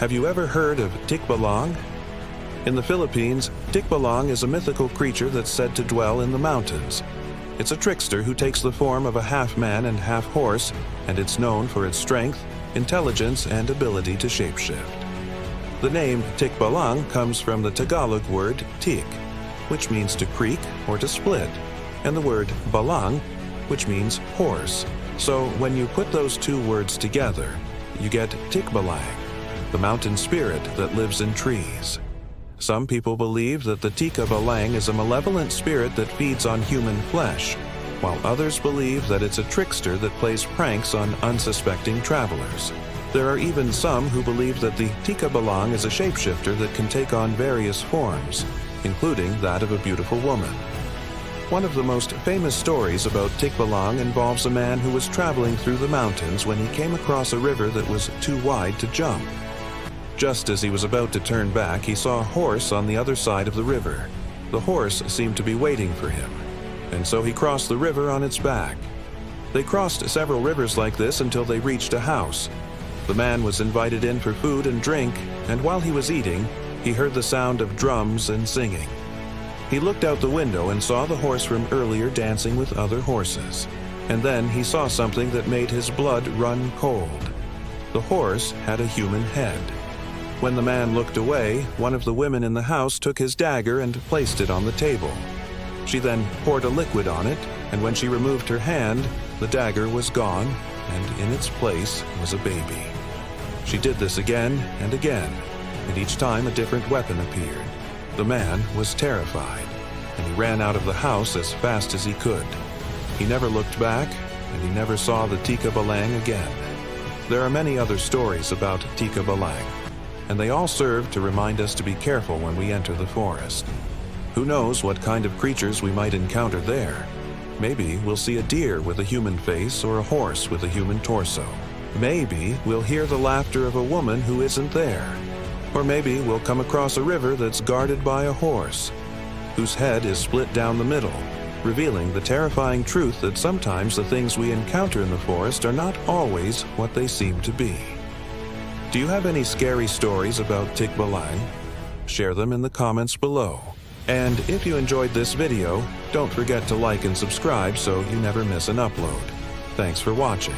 Have you ever heard of Tikbalang? In the Philippines, Tikbalang is a mythical creature that's said to dwell in the mountains. It's a trickster who takes the form of a half-man and half-horse, and it's known for its strength, intelligence, and ability to shapeshift. The name Tikbalang comes from the Tagalog word tik, which means to creak or to split, and the word balang, which means horse. So when you put those two words together, you get Tikbalang, the mountain spirit that lives in trees. Some people believe that the Tikbalang is a malevolent spirit that feeds on human flesh, while others believe that it's a trickster that plays pranks on unsuspecting travelers. There are even some who believe that the Tikbalang is a shapeshifter that can take on various forms, including that of a beautiful woman. One of the most famous stories about Tikbalang involves a man who was traveling through the mountains when he came across a river that was too wide to jump. Just as he was about to turn back, he saw a horse on the other side of the river. The horse seemed to be waiting for him, and so he crossed the river on its back. They crossed several rivers like this until they reached a house. The man was invited in for food and drink, and while he was eating, he heard the sound of drums and singing. He looked out the window and saw the horse from earlier dancing with other horses. And then he saw something that made his blood run cold. The horse had a human head. When the man looked away, one of the women in the house took his dagger and placed it on the table. She then poured a liquid on it, and when she removed her hand, the dagger was gone, and in its place was a baby. She did this again and again, and each time a different weapon appeared. The man was terrified, and he ran out of the house as fast as he could. He never looked back, and he never saw the Tikbalang again. There are many other stories about Tikbalang, and they all serve to remind us to be careful when we enter the forest. Who knows what kind of creatures we might encounter there? Maybe we'll see a deer with a human face or a horse with a human torso. Maybe we'll hear the laughter of a woman who isn't there. Or maybe we'll come across a river that's guarded by a horse, whose head is split down the middle, revealing the terrifying truth that sometimes the things we encounter in the forest are not always what they seem to be. Do you have any scary stories about Tikbalang? Share them in the comments below. And if you enjoyed this video, don't forget to like and subscribe so you never miss an upload. Thanks for watching.